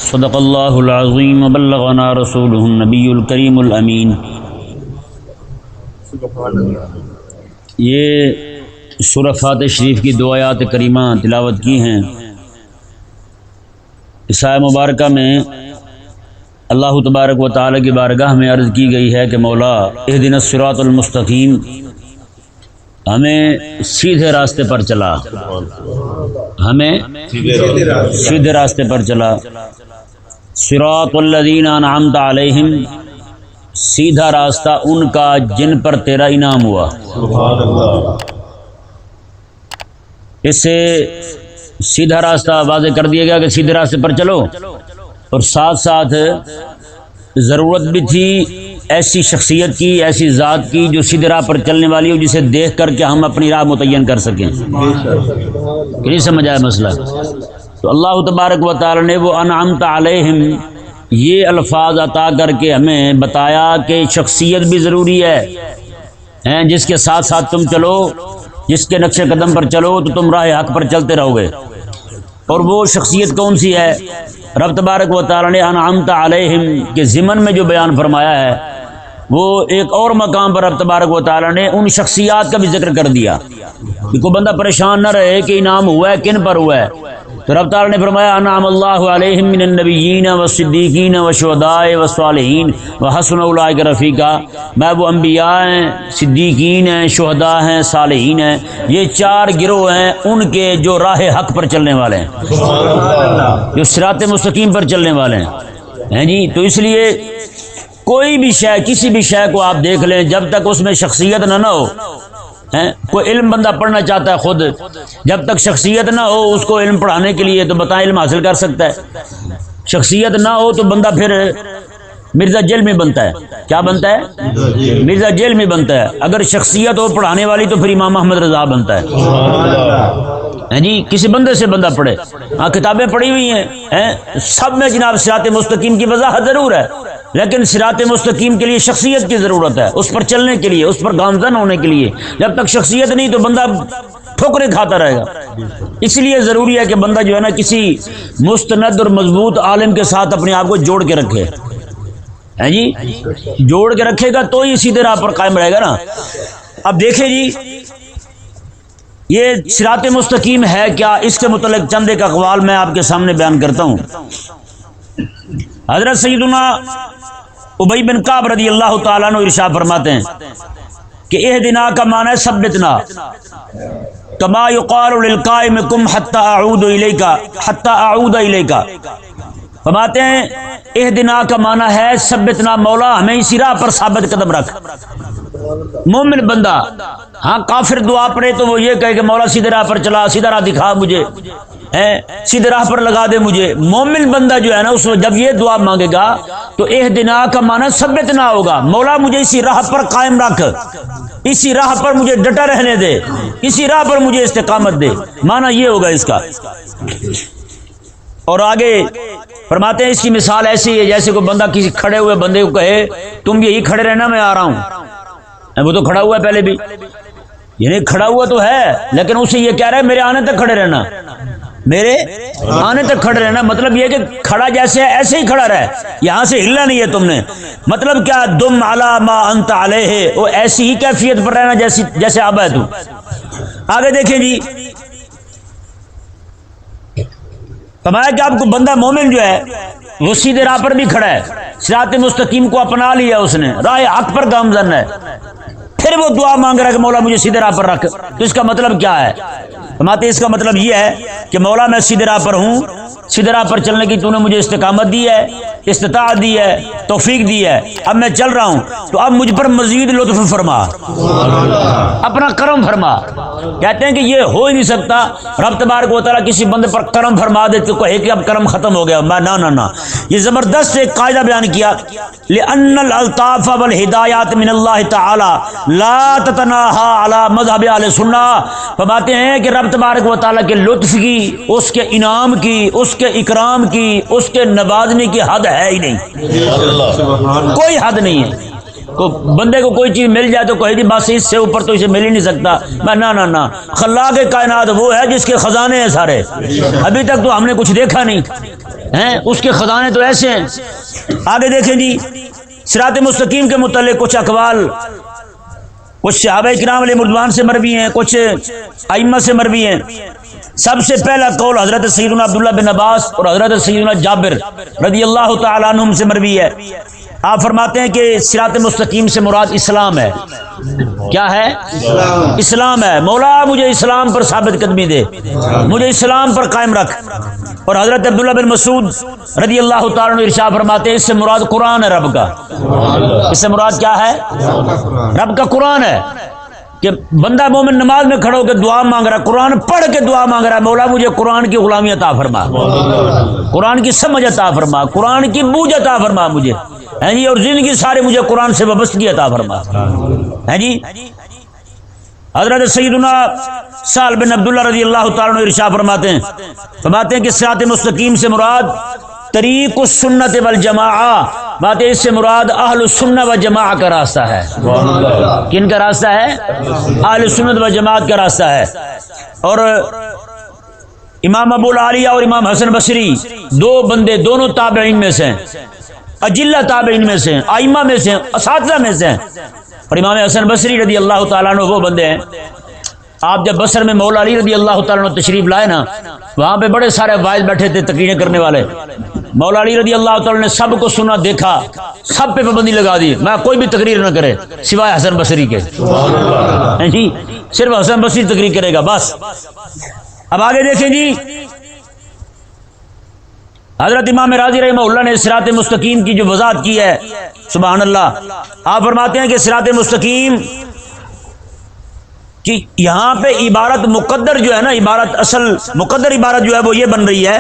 صدق اللہ العظیم وبلغنا رسولہ النبی الکریم الامین۔ یہ سورہ فاتح شریف کی دو آیات کریمہ تلاوت کی ہیں۔ اس آیہ مبارکہ میں اللہ تبارک و تعالی کی بارگاہ میں عرض کی گئی ہے کہ مولا اہدنا الصراط المستقیم، ہمیں سیدھے راستے پر چلا، ہمیں سیدھے راستے پر چلا۔ صراط الذین انعمت علیہم، سیدھا راستہ ان کا جن پر تیرا انعام ہوا۔ اس سے سیدھا راستہ واضح کر دیا گیا کہ سیدھے راستے پر چلو، اور ساتھ ساتھ ضرورت بھی تھی ایسی شخصیت کی، ایسی ذات کی جو سیدھے راہ پر چلنے والی ہو، جسے دیکھ کر کے ہم اپنی راہ متعین کر سکیں۔ کہ نہیں سمجھ آیا مسئلہ؟ تو اللہ تبارک و تعالی نے وہ انعمت علیہم یہ الفاظ عطا کر کے ہمیں بتایا کہ شخصیت بھی ضروری ہے، جس کے ساتھ ساتھ تم چلو، جس کے نقش قدم پر چلو تو تم راہ حق پر چلتے رہو گے۔ اور وہ شخصیت کون سی ہے؟ رب تبارک و تعالی نے انعمت علیہم کے ضمن میں جو بیان فرمایا ہے، وہ ایک اور مقام پر رب تبارک و تعالی نے ان شخصیات کا بھی ذکر کر دیا کہ کوئی بندہ پریشان نہ رہے کہ انعام ہوا ہے کن پر ہوا ہے۔ تو رب تعالی نے فرمایا انعم اللہ علیہم من النبیین والصدیقین والشہداء والصالحین وحسن اولئک رفیقا۔ میں وہ انبیاء ہیں، صدیقین ہیں، شہداء ہیں، صالحین ہیں، یہ چار گروہ ہیں ان کے جو راہ حق پر چلنے والے ہیں، جو صراط مستقیم پر چلنے والے ہیں جی۔ تو اس لیے کوئی بھی شے، کسی بھی شے کو آپ دیکھ لیں، جب تک اس میں شخصیت نہ ہو، کوئی علم بندہ پڑھنا چاہتا ہے خود، جب تک شخصیت نہ ہو اس کو علم پڑھانے کے لیے، تو بتائیں علم حاصل کر سکتا ہے؟ شخصیت نہ ہو تو بندہ پھر مرزا جیل میں بنتا ہے۔ کیا بنتا ہے؟ مرزا جیل میں بنتا ہے۔ اگر شخصیت ہو پڑھانے والی تو پھر امام احمد رضا بنتا ہے جی۔ کسی بندے سے بندہ پڑھے، ہاں کتابیں پڑھی ہوئی ہیں سب میں جناب صراط مستقیم کی وضاحت ضرور ہے، لیکن صراط مستقیم کے لیے شخصیت کی ضرورت ہے، اس پر چلنے کے لیے، اس پر گامزن ہونے کے لیے۔ جب تک شخصیت نہیں تو بندہ ٹھوکریں کھاتا رہے گا۔ اس لیے ضروری ہے کہ بندہ جو ہے نا کسی مستند اور مضبوط عالم کے ساتھ اپنے آپ کو جوڑ کے رکھے جی، جوڑ کے رکھے گا تو ہی سیدھے راہ پر قائم رہے گا نا۔ اب دیکھیں جی، یہ صراط مستقیم ہے کیا، اس کے متعلق چند ایک اقوال میں آپ کے سامنے بیان کرتا ہوں۔ حضرت سیدنا ابی بن کعب رضی اللہ تعالیٰ عنہ ارشاد فرماتے ہیں کہ اہدنا کا معنی ہے ثبتنا، کما یقال للقائم قم حتی اعود الیک، حتی اعود الیک۔ فرماتے ہیں اہدنا کا معنی ہے ثبتنا، مولا ہمیں اسی راہ پر ثابت قدم رکھ۔ مومن بندہ ہاں کافر دعا پڑے تو وہ یہ کہے کہ مولا سیدھے راہ پر چلا، سیدھا راہ دکھا مجھے، سیدھے راہ پر لگا دے مجھے۔ مومن بندہ جو ہے نا اس میں جب یہ دعا مانگے گا تو اہدنا کا معنی ثبتنا ہوگا، مولا مجھے اسی راہ پر قائم رکھ، اسی راہ پر مجھے ڈٹا رہنے دے، اسی راہ پر مجھے استقامت دے، معنی یہ ہوگا اس کا۔ اور آگے فرماتے ہیں اس کی مثال ایسی ہے جیسے کوئی بندہ کسی کھڑے ہوئے بندے کو کہے تم یہی کھڑے رہنا میں آ رہا ہوں۔ وہ تو کھڑا ہوا ہے پہلے بھی، یعنی کھڑا ہوا تو ہے لیکن اسے یہ کہہ رہا ہے میرے آنے تک کھڑے رہنا، میرے آنے تک کھڑے رہنا۔ مطلب یہ کہ کھڑا جیسے ہے ایسے ہی کھڑا رہے، یہاں سے ہلنا نہیں ہے تم نے۔ مطلب کیا؟ دم علی ما انت علیہ، وہ ایسی ہی کیفیت پر رہنا جیسے اب ہے تو۔ آگے دیکھیں جی، فرمایا کہ آپ کو بندہ مومن جو ہے وہ سیدھے راہ پر بھی کھڑا ہے، صراط مستقیم کو اپنا لیا اس نے، راہ حق پر گامزن ہے، پھر وہ دعا مانگ رہا ہے کہ مولا مجھے سیدھے راہ پر رکھ۔ تو اس کا مطلب کیا ہے؟ فرماتے اس کا مطلب یہ ہے کہ مولا میں سیدھے راہ پر ہوں، سیدھے راہ پر چلنے کی تو نے مجھے استقامت دی ہے، استطاعت دی ہے، توفیق دی ہے، اب میں چل رہا ہوں تو اب مجھ پر مزید لطف فرما، اپنا کرم فرما۔ کہتے ہیں کہ یہ ہو ہی نہیں سکتا رب تبارک و تعالیٰ کسی بندے پر کرم فرما دے تو کہے کہ اب کرم ختم ہو گیا، نہ۔ یہ زبردست ایک قاعدہ بیان کیا، لأن الالطاف والہدایات من اللہ تعالی لا تتناہا علی مذہب اہل سنہ۔ فرماتے ہیں کہ رب تبارک و تعالیٰ کے لطف کی، اس کے انعام کی، اس کے اکرام کی، اس کے نوازنے کی حد ہے ہی نہیں، کوئی حد نہیں ہے۔ بندے کو کوئی چیز مل جائے تو کہے جی بس اس سے اوپر تو اسے مل ہی نہیں سکتا. میں نہ خلاق کائنات وہ ہے جس کے خزانے ہیں سارے. ابھی تک تو ہم نے کچھ دیکھا نہیں ہیں, اس کے خزانے تو ایسے ہیں. آگے دیکھیں جی, صراط مستقیم کے متعلق کچھ اقوال کچھ صحابہ کرام علیہ رضوان سے مروی ہیں, کچھ ائمہ سے مروی ہیں. سب سے پہلا قول حضرت سیدنا عبداللہ بن عباس اور حضرت سیدنا جابر رضی اللہ تعالیٰ عنہم سے مروی ہے. آپ فرماتے ہیں کہ صراط مستقیم سے مراد اسلام ہے. کیا ہے؟ اسلام ہے. مولا مجھے اسلام پر ثابت قدمی دے, مجھے اسلام پر قائم رکھ. اور حضرت عبداللہ بن مسعود رضی اللہ تعالیٰ عنہ ارشاد فرماتے ہیں اس سے مراد قرآن ہے رب کا. اس سے مراد کیا ہے؟ رب کا قرآن ہے. کہ بندہ مومن نماز میں کھڑا ہو کے دعا مانگ رہا ہے, قرآن پڑھ کے دعا مانگ رہا ہے, مولا مجھے قرآن کی غلامی عطا فرما, قرآن کی سمجھ عطا فرما, قرآن کی بوجھ عطا فرما مجھے, ہے جی, اور زندگی سارے مجھے قرآن سے وابستگی عطا فرما, ہے جی. حضرت سیدنا سہل بن عبداللہ رضی اللہ تعالیٰ عنہ ارشاد فرماتے ہیں کہ صراط مستقیم سے مراد طریق السنت والجماعہ, بات ہے اس سے مراد اہل السنہ و جماعہ کا راستہ ہے. کن کا راستہ ہے؟ اہل سنت و جماعت کا راستہ ہے. اور امام ابو العالیہ اور امام حسن بصری دو بندے دونوں تابعین میں سے ہیں, اجلہ تابعین میں سے ہیں, ائمہ میں سے ہیں, اساتذہ میں سے ہیں. اور امام حسن بصری رضی اللہ تعالیٰ عنہ وہ بندے ہیں, آپ جب بصر میں مولا علی رضی اللہ تعالیٰ عنہ تشریف لائے نا, وہاں پہ بڑے سارے واعظ بیٹھے تھے تقریریں کرنے والے. مولا علی رضی اللہ تعالیٰ نے سب کو سنا, دیکھا, سب پہ پابندی لگا دی, میں کوئی بھی تقریر نہ کرے سوائے حسن بصری کے, جی صرف حسن بصری تقریر کرے گا بس. اب آگے دیکھیں جی, حضرت امام راضی رحمہ اللہ نے صراط مستقیم کی جو وضاحت کی ہے, سبحان اللہ, آپ فرماتے ہیں کہ صراط مستقیم کہ یہاں پہ عبارت مقدر جو ہے نا, عبارت اصل مقدر عبارت جو ہے وہ یہ بن رہی ہے,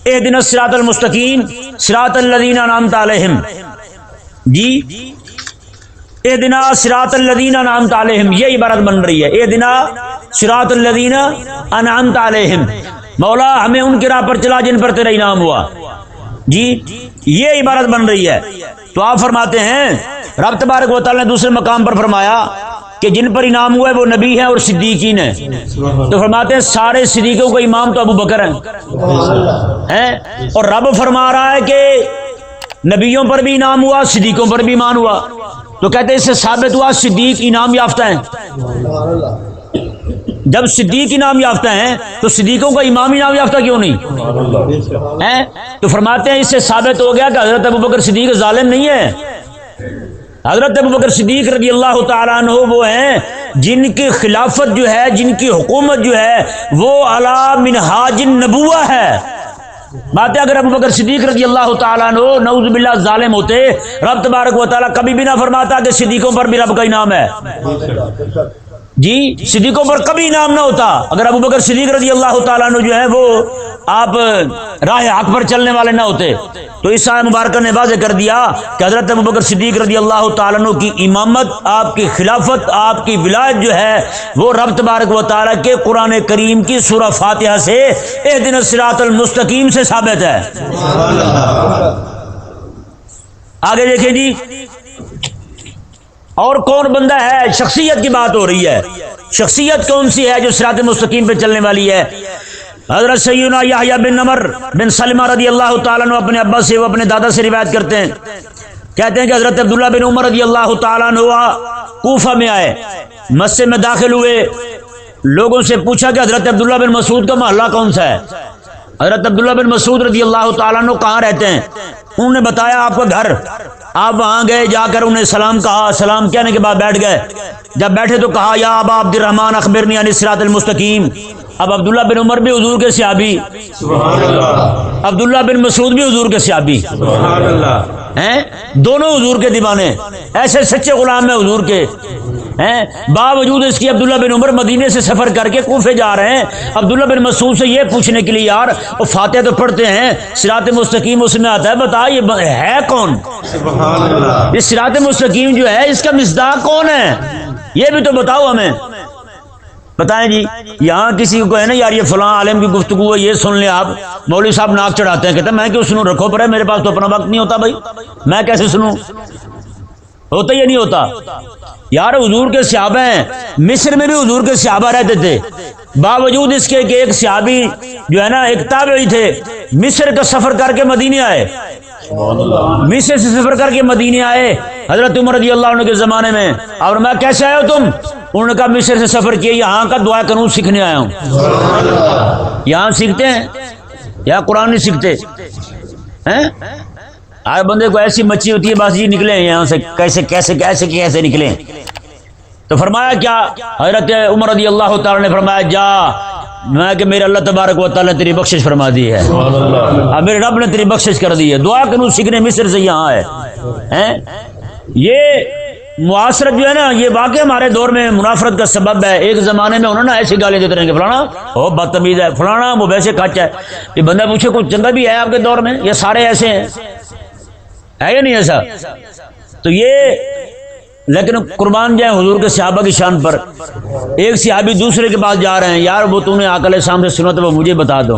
اہدنا الصراط المستقیم صراط الذین انعمت علیہم. جی اہدنا صراط الذین انعمت علیہم, یہ عبارت بن رہی ہے, اہدنا صراط الذین انعمت علیہم, مولا ہمیں ان کی راہ پر چلا جن پر تیرا انعام ہوا. جی یہ عبارت بن رہی ہے. تو آپ فرماتے ہیں رب تبارک و تعالی نے دوسرے مقام پر فرمایا کہ جن پر انعام ہوا ہے وہ نبی ہیں اور صدیقین ہیں. تو فرماتے ہیں سارے صدیقوں کا امام تو ابو بکر ہیں, اور رب فرما رہا ہے کہ نبیوں پر بھی انعام ہوا, صدیقوں پر بھی ایمان ہوا. تو کہتے ہیں اس سے ثابت ہوا صدیق انعام یافتہ ہیں. جب صدیق انعام یافتہ ہیں تو صدیقوں کا امام انعام یافتہ کیوں نہیں ہیں؟ تو فرماتے ہیں اس سے ثابت ہو گیا کہ حضرت ابوبکر صدیق ظالم نہیں ہے. حضرت ابوبکر صدیق رضی اللہ تعالیٰ عنہ وہ ہیں جن کی خلافت جو ہے, جن کی حکومت جو ہے وہ علی منہاج النبوہ ہے. بات ہے اگر ابوبکر صدیق رضی اللہ تعالیٰ عنہ نعوذ باللہ ظالم ہوتے, رب تبارک و تعالیٰ کبھی بھی نہ فرماتا کہ صدیقوں پر بھی رب کا انعام ہے. جی صدیقوں پر کبھی انعام نہ ہوتا اگر ابوبکر صدیق رضی اللہ تعالیٰ عنہ جو ہے وہ آپ راہ حق پر چلنے والے نہ ہوتے. تو اس آیت مبارکہ نے واضح کر دیا کہ حضرت ابوبکر صدیق رضی اللہ تعالیٰ عنہ کی امامت, آپ کی خلافت, آپ کی ولایت جو ہے وہ رب تبارک و تعالیٰ کے قرآن کریم کی سورہ فاتحہ سے اہدنا الصراط المستقیم سے ثابت ہے. آگے دیکھیں جی, اور کون بندہ ہے, شخصیت کی بات ہو رہی ہے. شخصیت کون سی ہے جو صراط مستقیم پہ چلنے والی ہے؟ حضرت سیدنا یحییٰ بن عمر بن سلمہ رضی اللہ تعالیٰ عنہ اپنے ابا سے, وہ اپنے دادا سے روایت کرتے ہیں, کہتے ہیں کہ حضرت عبداللہ بن عمر رضی اللہ تعالیٰ عنہ کوفہ میں آئے, مسجد میں داخل ہوئے, لوگوں سے پوچھا کہ حضرت عبداللہ بن مسعود کا محلہ کون سا ہے. حضرت عبداللہ بن مسعود رضی اللہ تعالیٰ عنہ کہاں رہتے ہیں؟ انہوں نے بتایا آپ کا گھر. آپ وہاں گئے, جا کر انہیں سلام کہا, سلام کہنے کے بعد بیٹھ گئے. جب بیٹھے تو کہا یا ابا عبد الرحمن اخبرنی عن الصراط المستقیم. اب عبداللہ بن عمر بھی حضور کے صحابی, عبداللہ بن مسعود بھی حضور کے صحابی ہیں, دونوں حضور کے دیوانے, ایسے سچے غلام ہیں حضور کے ہیں. باوجود اس کی عبداللہ بن عمر مدینے سے سفر کر کے کوفے جا رہے ہیں عبداللہ بن مسعود سے یہ پوچھنے کے لیے, یار وہ فاتحہ تو پڑھتے ہیں, صراط مستقیم اس میں آتا ہے, بتا یہ ہے کون؟ یہ صراط مستقیم جو ہے اس کا مصداق کون ہے, یہ بھی تو بتاؤ ہمیں. بتائیں جی. یہاں کسی کو ہے نا یار یہ فلاں عالم کی گفتگو ہے, یہ سن لیں آپ. مولوی صاحب ناک چڑھاتے ہیں, کہتے ہیں میں کیوں سنوں, رکھو پر ہے, میرے پاس تو اپنا وقت نہیں ہوتا بھائی, میں کیسے سنوں. ہوتا یا نہیں ہوتا؟ یار حضور کے صحابہ ہیں، مصر میں بھی حضور کے صحابہ رہتے تھے، باوجود اس کے کہ ایک صحابی جو ہے نا ایک تابعی تھے، مصر کا سفر کر کے مدینے آئے، مصر سے سفر کر کے مدینے آئے حضرت عمر رضی اللہ عنہ کے زمانے میں، اور میں کیسے آئے ہو تم؟ انہوں نے کہا مصر سے سفر کیا، یہاں کا دعا قانون سیکھنے آیا ہوں۔ یہاں سیکھتے ہیں یا قرآن نہیں سیکھتے ہیں؟ ہر بندے کو ایسی مچھی ہوتی ہے بس جی نکلے یہاں سے کیسے کیسے کیسے کیسے نکلے۔ تو فرمایا کیا؟ حضرت عمر رضی اللہ تعالی نے فرمایا جا، میں کہ میرے اللہ تبارک و تعالی نے تیری بخشش فرما دی ہے، اب میرے رب نے تیری بخشش کر دی ہے، دعا قانون سیکھنے مصر سے یہاں ہے۔ یہ معاشرت جو ہے نا، یہ واقعی ہمارے دور میں منافرت کا سبب ہے۔ ایک زمانے میں انہوں نے ایسی گالیاں دیتے رہیں گے، فلانا وہ بدتمیز ہے، فلانا وہ ویسے کچ ہے۔ یہ بندہ پوچھے کوئی چنگا بھی ہے آپ کے دور میں؟ یہ سارے ایسے ہیں، ہے یا نہیں ایسا؟ تو یہ لیکن قربان جائیں حضور کے صحابہ کی شان پر، ایک صحابی دوسرے کے پاس جا رہے ہیں، یار وہ تم نے آقا علیہ السلام سے سنا تو وہ مجھے بتا دو،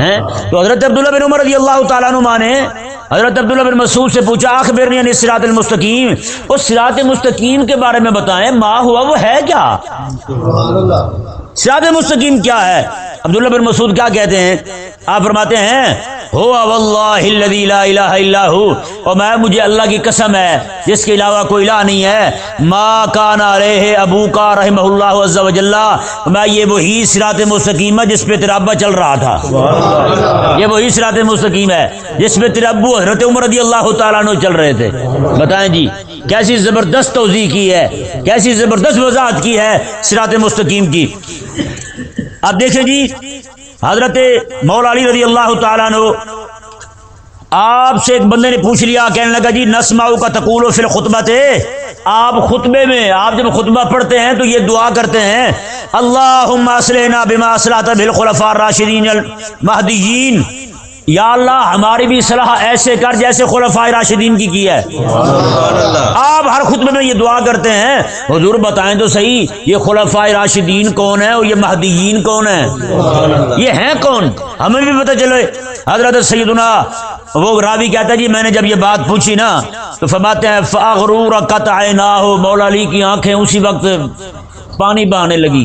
ہیں؟ تو حضرت عبداللہ بن عمر رضی اللہ تعالیٰ عنہ نے حضرت عبداللہ بن مسعود سے پوچھا اخبرنی عن الصراط المستقیم، اس صراط مستقیم کے بارے میں بتائیں، ما ہوا وہ ہے کیا؟ صراط مستقیم کیا ہے؟ عبداللہ بن مسعود کیا کہتے ہیں؟ آپ فرماتے ہیں ہو واللہ الذی لا الہ الا ہو، اور میں مجھے اللہ کی قسم ہے جس کے علاوہ کوئی الہ نہیں ہے، ما کان علیہ ابوکا رحمہ اللہ عز وجل، میں یہ وہی صراط مستقیم ہے جس پہ تیرا ابا چل رہا تھا، یہ وہی صراط مستقیم ہے جس پہ تیرے ابو حضرت عمر رضی اللہ تعالیٰ عنہ چل رہے تھے۔ بتائیں جی کیسی زبردست توضیح کی ہے، کیسی زبردست وضاحت کی ہے صراط مستقیم کی۔ اب دیکھیں جی حضرت مولا علی رضی اللہ تعالیٰ عنہ، آپ سے ایک بندے نے پوچھ لیا، کہنے لگا جی نسمعو کا تقولو فی الخطبۃ، آپ خطبے میں آپ جب خطبہ پڑھتے ہیں تو یہ دعا کرتے ہیں اللہم اصلحنا بما اصلحت بالخلفاء الراشدین المہدیین، یا اللہ ہماری بھی صلاح ایسے کر جیسے خلفاء راشدین کی ہے۔ آپ ہر خطبے میں یہ دعا کرتے ہیں، حضور بتائیں تو صحیح یہ خلفاء راشدین کون ہے اور یہ مہدیین کون ہے، یہ ہیں کون، ہمیں بھی پتہ چلے۔ حضرت سیدنا وہ راوی کہتا ہے جی میں نے جب یہ بات پوچھی نا تو فرماتے ہیں فاغرورکت عیناہ، مولا علی کی آنکھیں اسی وقت پانی بہانے لگی،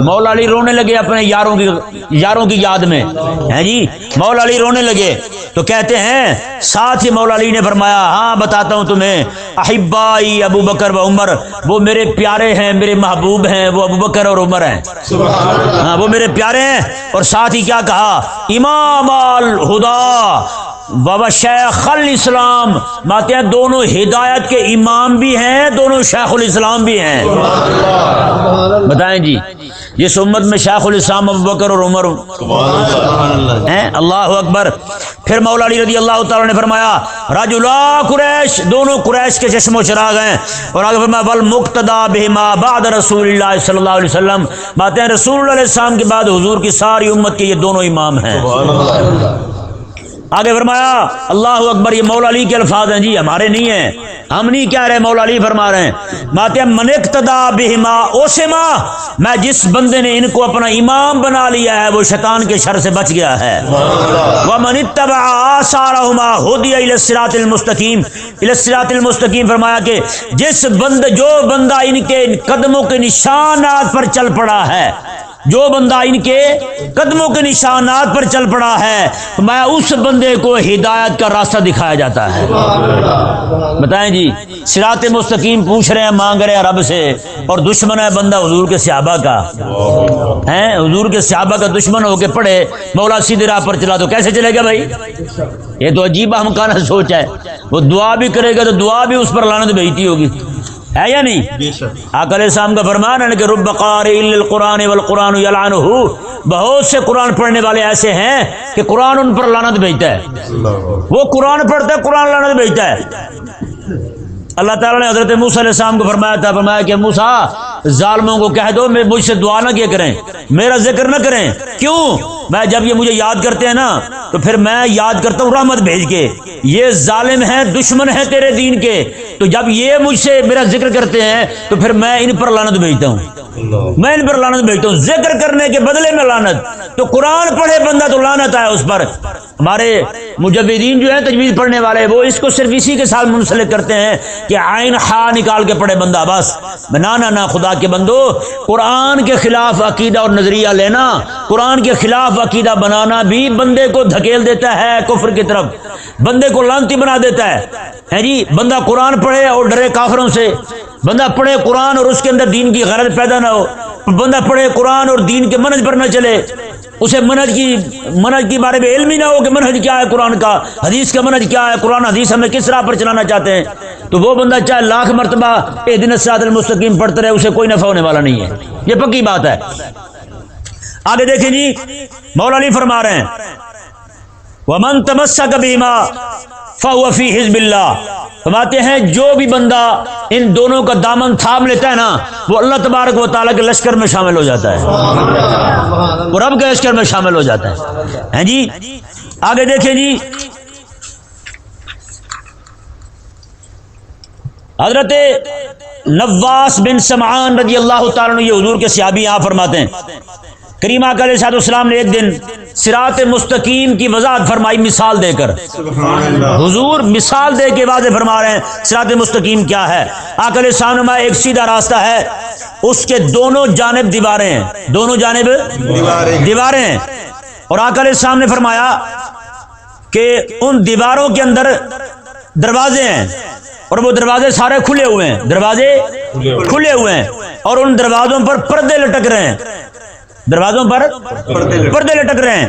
مولا علی رونے لگے اپنے یاروں کی یاد میں، ہیں جی مولا علی رونے لگے۔ تو کہتے ہیں ساتھ ہی مولا علی نے فرمایا ہاں بتاتا ہوں تمہیں، احبائی ابو بکر و عمر، وہ میرے پیارے ہیں میرے محبوب ہیں، وہ ابو بکر اور عمر ہیں، ہاں وہ میرے پیارے ہیں۔ اور ساتھ ہی کیا کہا، امام الہدی بابا شیخ الاسلام، ماتے ہیں دونوں ہدایت کے امام بھی ہیں، دونوں شیخ الاسلام بھی ہیں۔ بتائیں جی جس امت میں شیخ الاسلام ابو بکر اور عمر ہیں، اللہ اکبر۔ پھر مولا علی رضی اللہ تعالیٰ نے فرمایا رجلا قریش، دونوں قریش کے چشم و چراغ ہیں، اور آگے فرمایا والمقتدی بہما بعد رسول اللہ صلی اللہ علیہ وسلم، باتیں رسول اللہ علیہ السلام کے بعد حضور کی ساری امت کے یہ دونوں امام ہیں۔ آگے فرمایا اللہ اکبر، یہ مولا علی کے الفاظ ہیں جی، ہمارے نہیں ہیں، ہم نہیں کہہ رہے، مولا علی فرما رہے ہیں ماتے من اقتدا بہما اوسما، میں جس بندے نے ان کو اپنا امام بنا لیا ہے وہ شیطان کے شر سے بچ گیا ہے۔ ومن اتبع آثارہما ہدی الی الصراط المستقیم، الی الصراط المستقیم فرمایا کہ جو بندہ ان کے قدموں کے نشانات پر چل پڑا ہے، جو بندہ ان کے قدموں کے نشانات پر چل پڑا ہے میں اس بندے کو ہدایت کا راستہ دکھایا جاتا ہے۔ بتائیں جی صراط مستقیم پوچھ رہے ہیں، مانگ رہے ہیں رب سے، اور دشمن ہے بندہ حضور کے صحابہ کا، ہیں حضور کے صحابہ کا دشمن ہو کے پڑے مولا سیدھے راہ پر چلا تو کیسے چلے گا بھائی؟ یہ تو عجیب احمقانہ سوچ ہے۔ وہ دعا بھی کرے گا تو دعا بھی اس پر لعنت بھیجتی ہوگی، ہے یا نہیں؟ آقا علیہ السلام کا فرمان ہے کہ رب قارئ للقرآن والقرآن یلعنہ، بہت سے قرآن پڑھنے والے ایسے ہیں کہ قرآن ان پر لعنت بھیجتا ہے، وہ قرآن پڑھتا ہے قرآن لعنت بھیجتا ہے۔ اللہ تعالیٰ نے حضرت موسیٰ علیہ السلام کو فرمایا تھا، فرمایا کہ موسیٰ ظالموں کو کہہ دو میں مجھ سے دعا نہ کیا کریں، میرا ذکر نہ کریں، کیوں؟ میں جب یہ مجھے یاد کرتے ہیں نا تو پھر میں یاد کرتا ہوں رحمت بھیج کے، یہ ظالم ہیں دشمن ہیں تیرے دین کے، تو جب یہ مجھ سے میرا ذکر کرتے ہیں تو پھر میں ان پر لعنت بھیجتا ہوں، میں ان پر لعنت بھیجتا ہوں، ذکر کرنے کے بدلے میں لعنت۔ تو قرآن پڑھے بندہ تو لعنت آئے اس پر۔ ہمارے مجویدین جو ہیں تجوید پڑھنے والے، وہ اس کو صرف اسی کے ساتھ منسلک کرتے ہیں کہ عین ہا نکال کے پڑھے بندہ بس۔ نہ خدا کے بندو، قرآن کے خلاف عقیدہ اور نظریہ لینا، قرآن کے خلاف عقیدہ بنانا بھی بندے کو دھکیل دیتا ہے کفر کی طرف، بندے کو لعنتی بنا دیتا ہے جی۔ بندہ قرآن پڑھے اور ڈرے کافروں سے، بندہ پڑھے قرآن اور اس کے اندر دین کی غرض پیدا نہ ہو، بندہ پڑھے قرآن اور دین کے منہج پر نہ چلے، اسے منہج کی بارے میں علم ہی نہ ہو کہ منہج کیا ہے قرآن کا، حدیث کا منہج کیا ہے، قرآن حدیث ہمیں کس راہ پر چلانا چاہتے ہیں، تو وہ بندہ چاہے لاکھ مرتبہ اہدنا الصراط المستقیم پڑھتا رہے، اسے کوئی نفع ہونے والا نہیں ہے، یہ پکی بات ہے۔ آگے دیکھیں جی، مولا علی فرما رہے ہیں وَمَن تَمَسَّكَ بِهِمَا فَهُوَ فِي حِزْبِ اللَّهِ، فرماتے ہیں جو بھی بندہ ان دونوں کا دامن تھام لیتا ہے نا، وہ اللہ تبارک و تعالیٰ کے لشکر میں شامل ہو جاتا ہے، وہ رب کے لشکر میں شامل ہو جاتا ہے جی۔ آگے دیکھیں جی، حضرت نواس بن سمعان رضی اللہ تعالیٰ عنہ، یہ حضور کے صحابی، یہاں فرماتے ہیں کریم آقا علیہ السلام نے ایک دن صراط مستقیم کی وضاحت فرمائی مثال دے کر، حضور مثال دے کے واضح فرما رہے ہیں صراط مستقیم کیا ہے۔ آقا علیہ السلام نے ایک سیدھا راستہ ہے، اس کے دونوں جانب دیواریں ہیں، دونوں جانب دیواریں ہیں، اور آقا علیہ السلام نے فرمایا کہ ان دیواروں کے اندر دروازے ہیں، اور وہ دروازے سارے کھلے ہوئے ہیں، دروازے کھلے ہوئے ہیں، اور ان دروازوں پر پردے لٹک رہے ہیں، دروازوں پر پردے لٹک رہے ہیں،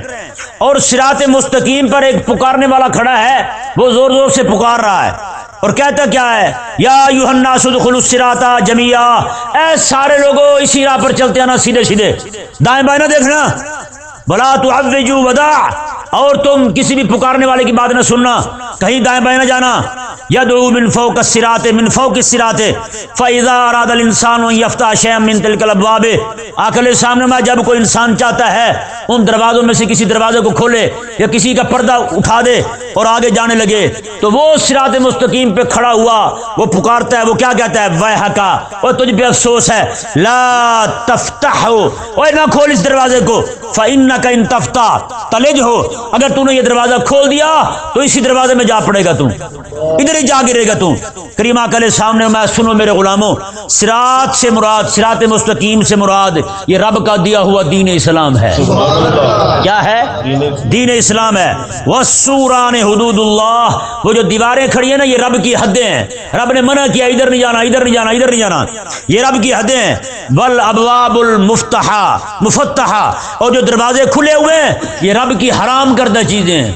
اور صراط مستقیم پر ایک پکارنے والا کھڑا ہے، وہ زور زور سے پکار رہا ہے اور کہتا کیا ہے، یا ایھا الناس ادخلوا الصراط جمیعا، اے سارے لوگوں اسی راہ پر چلتے آنا، سیدھے سیدھے، دائیں بائیں نہ دیکھنا، ولا تعوجوا وداع، اور تم کسی بھی پکارنے والے کی بات نہ سننا، کہیں دائیں بائیں نہ جانا، یدعو من فوق الصراط، من فوق الصراط، فاذا اراد الانسان ان يفتح شيئا من تلك الابواب، آقا علیہ السلام نے جب کوئی انسان چاہتا ہے ان دروازوں میں سے کسی دروازے کو کھولے یا کسی کا پردہ اٹھا دے اور آگے جانے لگے، تو وہ صراط مستقیم پہ کھڑا ہوا، وہ پکارتا ہے، وہ کیا کہتا ہے، ویحکا، اور تجھ پہ افسوس ہے، لا تفتح، اوے نہ کھول اس دروازے کو، فانک ان تفتح تلج ہو، اگر تو نے یہ دروازہ کھول دیا تو اسی دروازے میں جا پڑے گا، تو ادھر ہی جا گرے گا تو۔ کریم آقا علیہ السلام نے میں سنو میرے غلاموں، صراط سے مراد، صراط مستقیم سے مراد یہ رب کا دیا ہوا دین اسلام ہے۔ کیا ہے؟ دین اسلام ہے۔ والسوران حدود اللہ، وہ جو دیواریں کھڑی ہیں نا، یہ رب کی حدیں ہیں، رب نے منع کیا ادھر نہیں جانا، ادھر نہیں جانا، ادھر نہیں جانا، یہ رب کی حدیں ہیں۔ والابواب المفتحہ، اور جو دروازے کھلے ہوئے ہیں یہ رب کی حرام کردہ چیزیں ہیں،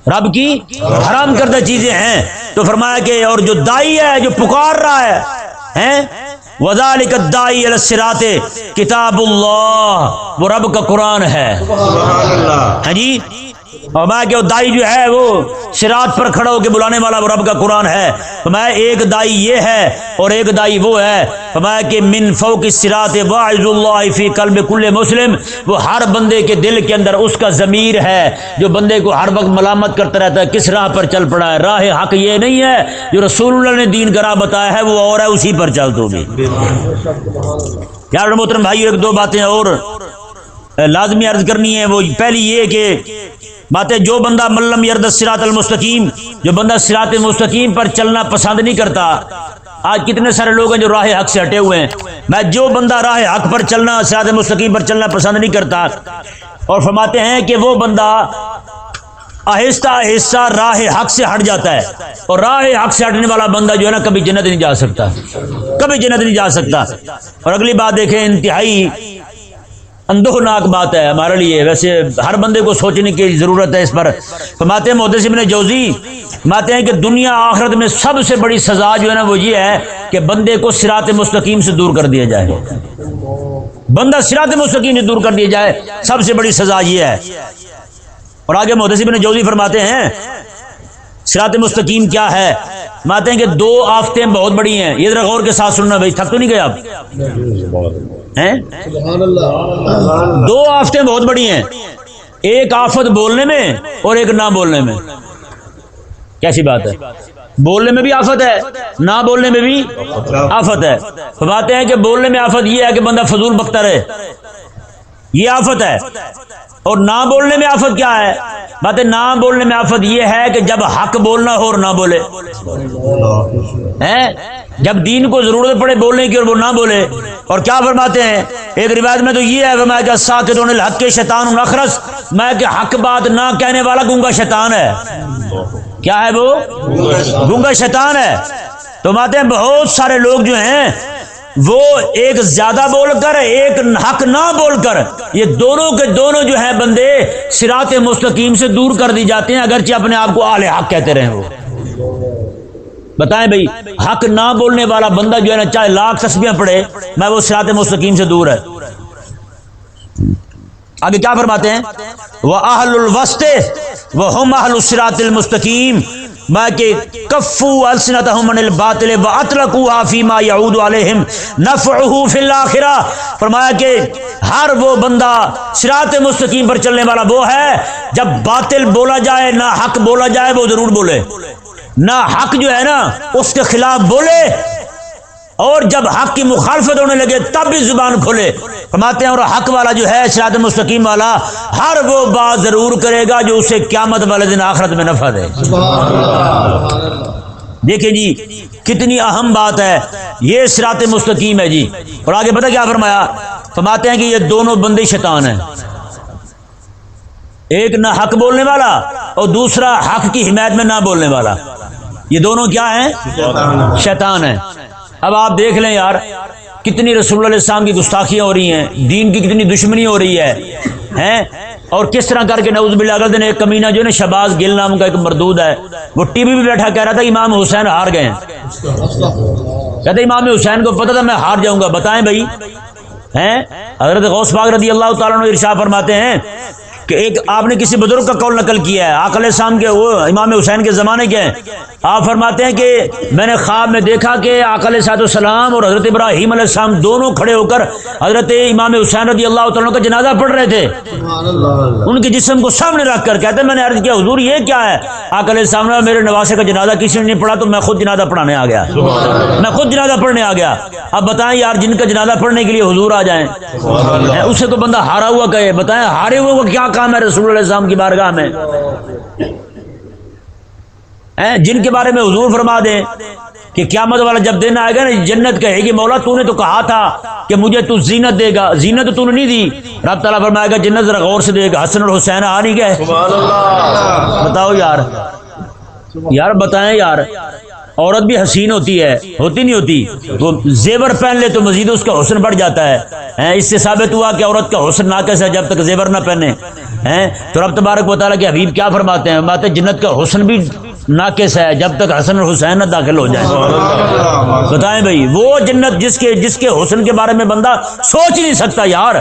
رب کی حرام کردہ چیزیں ہیں۔ تو فرمایا کہ اور جو دائی ہے، جو پکار رہا ہے، وذالک الداعی الی الصراط کتاب اللہ، وہ رب کا قرآن ہے، ہاں جی۔ اور میں کہ دائی جو ہے وہ صراط پر کھڑا ہو کے بلانے والا وہ رب کا قرآن ہے۔ تو میں ایک دائی یہ ہے اور ایک دائی وہ ہے، فرمایا کہ من فوق الصراط واعظ اللہ فی قلب کل مسلم، وہ ہر بندے کے دل کے اندر اس کا ضمیر ہے جو بندے کو ہر وقت ملامت کرتا رہتا ہے کس راہ پر چل پڑا ہے، راہ حق یہ نہیں ہے جو رسول اللہ نے دین کا راہ بتایا ہے، وہ اور ہے، اسی پر چل تو بھی۔ یار محترم بھائی، ایک دو باتیں اور لازمی عرض کرنی ہے۔ وہ پہلی یہ کہ باتیں، جو بندہ ملم یرد الصراط المستقیم، جو بندہ صراط مستقیم پر چلنا پسند نہیں کرتا، آج کتنے سارے لوگ ہیں جو راہ حق سے ہٹے ہوئے ہیں، میں جو بندہ راہ حق پر چلنا، صراط مستقیم پر چلنا پسند نہیں کرتا، اور فرماتے ہیں کہ وہ بندہ آہستہ آہستہ راہ حق سے ہٹ جاتا ہے، اور راہ حق سے ہٹنے والا بندہ جو ہے نا کبھی جنت نہیں جا سکتا، کبھی جنت نہیں جا سکتا۔ اور اگلی بات دیکھیں، انتہائی اندوہناک بات ہے ہمارے لیے، ویسے ہر بندے کو سوچنے کی ضرورت ہے اس پر۔ فرماتے ہیں محدث ابن جوزی فرماتے ہیں کہ دنیا آخرت میں سب سے بڑی سزا جو ہے نا وہ یہ ہے کہ بندے کو صراط مستقیم سے دور کر دیا جائے، بندہ صراط مستقیم سے دور کر دیا جائے، سب سے بڑی سزا یہ ہے۔ اور آگے محدث ابن جوزی فرماتے ہیں صراط مستقیم کیا ہے، فرماتے ہیں کہ دو آفتیں بہت بڑی ہیں، یہ ذرا غور کے ساتھ سننا بھائی، تھک تو نہیں گئے آپ ہیں؟ دو آفتیں بہت بڑی ہیں، ایک آفت بولنے میں اور ایک نہ بولنے میں۔ کیسی بات ہے؟ بولنے میں بھی آفت ہے، نہ بولنے میں بھی آفت ہے۔ فرماتے ہیں کہ بولنے میں آفت یہ ہے کہ بندہ فضول بکتا رہے، یہ آفت ہے، اور نہ بولنے میں آفت کیا ہے؟ بات ہے نہ بولنے میں آفت یہ ہے کہ جب حق بولنا ہو اور نہ بولے، جب دین کو ضرورت پڑے بولنے کی اور وہ نہ بولے۔ اور کیا فرماتے ہیں ایک روایت میں تو یہ ہے فرمایا کہ ساکتون الحق کے شیطان اخرس، میں کہ حق بات نہ کہنے والا گونگا شیطان ہے۔ کیا ہے وہ؟ گونگا شیطان ہے۔ تو ماتے ہیں بہت سارے لوگ جو ہیں وہ ایک زیادہ بول کر ایک حق نہ بول کر، یہ دونوں کے دونوں جو ہیں بندے صراط مستقیم سے دور کر دی جاتے ہیں، اگرچہ اپنے آپ کو اہل حق کہتے رہیں۔ وہ بتائیں بھائی، حق نہ بولنے والا بندہ جو ہے نا چاہے لاکھ تسبیحاں پڑھے، میں وہ صراط مستقیم سے دور ہے۔ آگے کیا فرماتے ہیں؟ وَأَهْلُ الْوَسْطِ وَهُمْ أَهْلُ الصِّرَاطِ الْمُسْتَقِيمِ، میں کہ کفوا السنتهم عن الباطل واطلقوها فيما يعود عليهم نفعه في الاخره، فرمایا کہ ہر وہ بندہ صراط مستقیم پر چلنے والا وہ ہے جب باطل بولا جائے نہ حق بولا جائے وہ ضرور بولے، نہ حق جو ہے نا اس کے خلاف بولے، اور جب حق کی مخالفت ہونے لگے تب بھی زبان کھولے۔ فرماتے ہیں اور حق والا جو ہے صراط مستقیم والا ہر وہ بات ضرور کرے گا جو اسے قیامت والے دن آخرت میں نفع دے۔ دیکھیں جی کتنی اہم بات ہے، یہ صراط مستقیم ہے جی۔ اور آگے پتہ کیا فرمایا؟ فرماتے ہیں کہ یہ دونوں بندے شیطان ہیں، ایک نہ حق بولنے والا اور دوسرا حق کی حمایت میں نہ بولنے والا، یہ دونوں کیا ہیں؟ شیطان ہیں۔ اب آپ دیکھ لیں یار کتنی رسول اللہ علیہ السلام کی گستاخیاں ہو رہی ہیں، دین کی کتنی دشمنی ہو رہی ہے، اور کس طرح کر کے نعوذ باللہ اگلے دن ایک کمینہ جو ہے نا شہباز گل نام کا ایک مردود ہے، وہ ٹی وی پہ بیٹھا کہہ رہا تھا امام حسین ہار گئے ہیں، کہتے امام حسین کو پتہ تھا میں ہار جاؤں گا۔ بتائیں بھائی، حضرت غوث پاک رضی اللہ تعالیٰ عنہ ارشاد فرماتے ہیں کہ ایک آپ نے کسی بزرگ کا قول نقل کیا ہے، آقا علیہ السلام کے وہ امام حسین کے زمانے کے ہیں، آپ فرماتے ہیں کہ میں نے خواب میں دیکھا کہ آقا علیہ السلام اور حضرت ابراہیم علیہ السلام دونوں کھڑے ہو کر حضرت امام حسین رضی اللہ تعالیٰ کا جنازہ پڑھ رہے تھے، ان کے جسم کو سامنے رکھ کر۔ کہتے ہیں میں نے عرض کیا حضور یہ کیا ہے؟ آقا علیہ السلام نے میرے نواسے کا جنازہ کسی نے نہیں پڑھا تو میں خود جنازہ پڑھانے آ گیا، میں خود جنازہ پڑھنے آ گیا۔ اب بتائیں یار جن کا جنازہ پڑھنے کے لیے حضور آ جائیں، اسے تو بندہ ہارا ہوا کہے، بتائیں ہارے ہوئے کو کیا کام ہے رسول اللہ علیہ السلام کی بارگاہ میں؟ جن کے بارے میں حضور فرما دیں کہ قیامت والا جب دن آئے گا نا جنت کہے گی مولا تو نے تو کہا تھا کہ مجھے تو زینت دے گا، زینت تو نے نہیں دی، رب تعالیٰ فرمائے گا جنت ذرا غور سے دے گا، حسن اور حسین آ نہیں گئے؟ بتاؤ یار بتائیں یار، عورت بھی حسین ہوتی ہے، ہوتی نہیں ہوتی؟ وہ زیور پہن لے تو مزید اس کا حسن بڑھ جاتا ہے، اس سے ثابت ہوا کہ عورت کا حسن ناقص ہے جب تک زیور نہ پہنے۔ تو رب تبارک و تعالیٰ کے حبیب کیا فرماتے ہیں؟ بات ہے جنت کا حسن بھی ناقص ہے جب تک حسن اور حسین نہ داخل ہو جائیں۔ بتائیں بھائی وہ جنت جس کے حسن کے بارے میں بندہ سوچ ہی نہیں سکتا یار،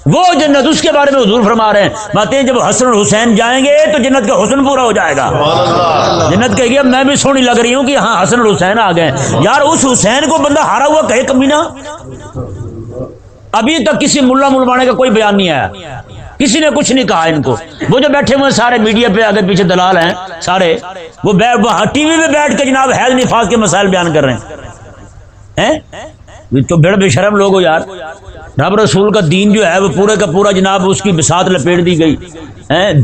وہ جنت اس کے بارے میں حضور فرما رہے ہیں، باتیں جب حسن اور حسین جائیں گے تو جنت کا حسن پورا ہو جائے گا، جنت کہے گی اب میں بھی سونی لگ رہی ہوں کہ ہاں حسن اور حسین آ گئے۔ یار اس حسین کو بندہ ہارا ہوا کہے کمینہ، ابھی تک کسی ملا ملوانے کا کوئی بیان نہیں آیا، کسی نے کچھ نہیں کہا ان کو۔ وہ جو بیٹھے ہوئے سارے میڈیا پہ آگے پیچھے دلال ہیں سارے، وہ ٹی وی پہ بیٹھ کے جناب حیض نفاس کے مسائل بیان کر رہے ہیں، تو بڑے بے شرم لوگ ہو یار۔ رب رسول کا دین جو ہے وہ پورے کا پورا جناب اس کی بساط لپیٹ دی گئی،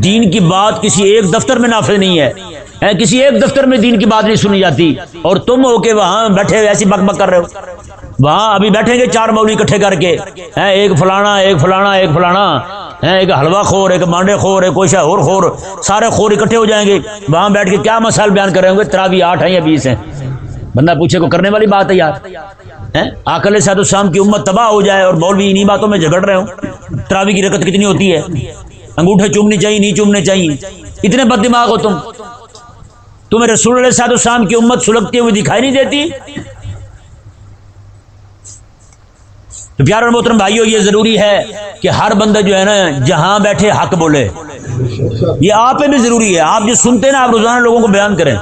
دین کی بات کسی ایک دفتر میں نافذ نہیں ہے، کسی ایک دفتر میں دین کی بات نہیں سنی جاتی، اور تم ہو کے وہاں بیٹھے ہوئے ایسی بک بک کر رہے ہو۔ وہاں ابھی بیٹھیں گے چار مولوی اکٹھے کر کے، ایک فلانا ایک فلانا ایک فلانا، ایک حلوہ خور ایک مانڈے خور ایک کوئی اور خور، سارے خور اکٹھے ہو جائیں گے، وہاں بیٹھ کے کیا مسائل بیان کر رہے ہوں گے؟ تراویح 8 ہیں یا 20 ہیں؟ بندہ پوچھے کو کرنے والی بات ہے یار۔ آقا علیہ السلام کی امت تباہ ہو جائے اور مولوی انہی باتوں میں جھگڑ رہے ہوں۔ تراویح کی رکعت کتنی ہوتی ہے؟ انگوٹھے چومنے چاہیے نہیں چومنے چاہیے؟ اتنے بد دماغ ہو تمہیں رسول علیہ السلام کی امت سلگتی ہوئی دکھائی نہیں دیتی؟ تو پیارے اور محترم بھائیو، یہ ضروری ہے کہ ہر بندہ جو ہے نا جہاں بیٹھے حق بولے، یہ آپ پہ بھی ضروری ہے۔ آپ جو سنتے ہیں نا آپ روزانہ لوگوں کو بیان کریں،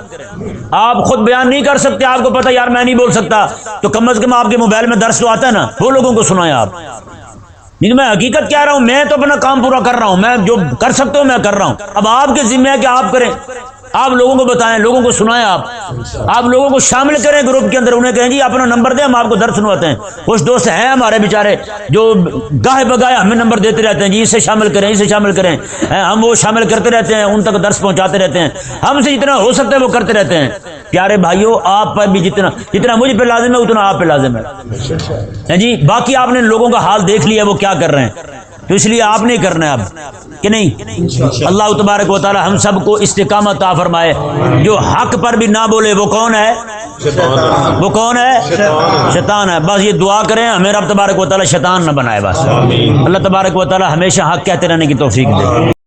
آپ خود بیان نہیں کر سکتے، آپ کو پتہ یار میں نہیں بول سکتا، تو کم از کم آپ کے موبائل میں درس تو آتا ہے نا، وہ لوگوں کو سنائیں آپ۔ نہیں میں حقیقت کہہ رہا ہوں، میں تو اپنا کام پورا کر رہا ہوں، میں جو کر سکتا ہوں میں کر رہا ہوں، اب آپ کے ذمہ ہے کہ آپ کریں۔ آپ لوگوں کو بتائیں، لوگوں کو سنائیں، آپ لوگوں کو شامل کریں گروپ کے اندر، انہیں کہیں جی اپنا نمبر دیں، ہم آپ کو درس سنواتے ہیں۔ کچھ دوست ہیں ہمارے بیچارے جو گاہے بگاہے ہمیں نمبر دیتے رہتے ہیں، جی اسے شامل کریں، اسے شامل کریں، ہم وہ شامل کرتے رہتے ہیں، ان تک درس پہنچاتے رہتے ہیں، ہم سے جتنا ہو سکتا ہے وہ کرتے رہتے ہیں۔ پیارے بھائیوں، آپ پر بھی جتنا مجھ پہ لازم ہے اتنا آپ پہ لازم ہے جی۔ باقی آپ نے لوگوں کا حال دیکھ لیا وہ کیا کر رہے ہیں، تو اس لیے آپ نہیں کرنا ہے اب کہ نہیں۔ اللہ تبارک و تعالی ہم سب کو استقامت عطا فرمائے۔ جو حق پر بھی نہ بولے وہ کون ہے؟ وہ کون ہے؟ شیطان ہے۔ بس یہ دعا کریں ہمیں رب تبارک و تعالی شیطان نہ بنائے، بس اللہ تبارک و تعالی ہمیشہ حق کہتے رہنے کی توفیق دے۔